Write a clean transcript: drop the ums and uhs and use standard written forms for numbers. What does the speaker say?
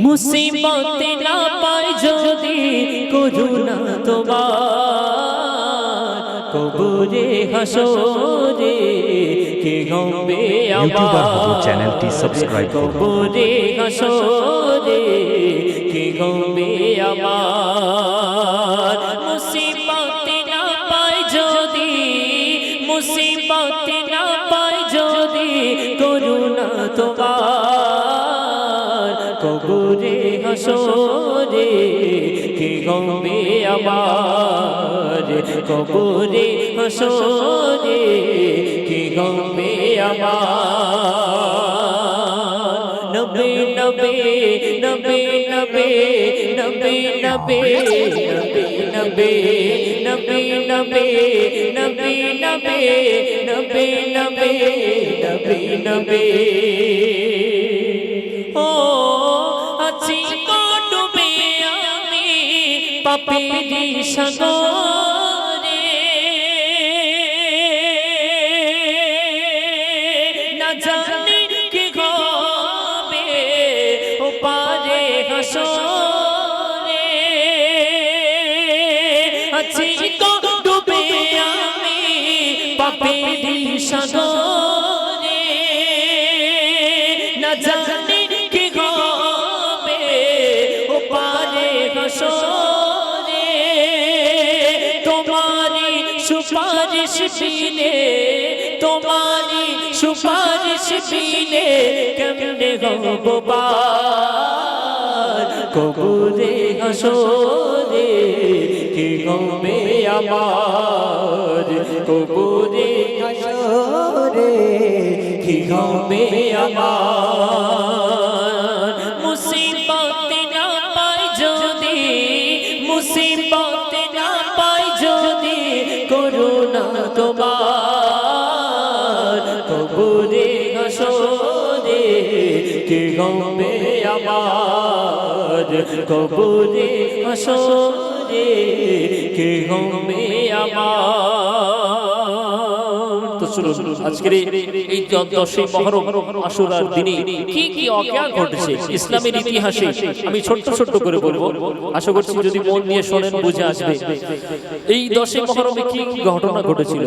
মুসিবত না পাই যদি করুণা তোমার কবরে হাসরে কে গম্বে ইউটিউবার হব আমার চ্যানেলটি সাবস্ক্রাইব করুন। কবরে হাসরে কে গম্বে আমার মুসিবত না পাই যদি মুসিবত না পাই যদি করুণা তোমার কবরে হাসরে কে গম্বে আমার কবরে হাসরে কে গম্বে আমার নবে নবে নবে নবে নবে নবে নবে নবে নবে নবে নবে নবে নবে নবে নবে ও আছি ডুবে আমি পাপেরি সাগরে না জানি কি হবে ও পারে হাসরে আছি ডুবে আমি পাপেরি সাগরে না জানি কি হবে ও পারে হাসরে তোমারি সুপারিশ বিনে তোমারি সুপারিশ বিনে কেমনে হব পার কবরে হাসরে কি গমে আমার কবরে হাসরে কি গমে আমার মুসিবত না পাই যদি মুসিবত না পাই যদি করুণা তোমার কবরে হাসরে কি গমে আমার কবরে হাসরে কি গমে আমার। তো শুনুন আজকের এই 10ই মুহররম আশুরার দিনে কি কি অজ্ঞান ঘটেছে ইসলামের ইতিহাসে আমি ছোট্ট ছোট্ট করে বলবো, আশা করছি যদি মন দিয়ে শোনেন বুঝে আসবে এই 10ই মুহররমে কি ঘটনা ঘটেছিল।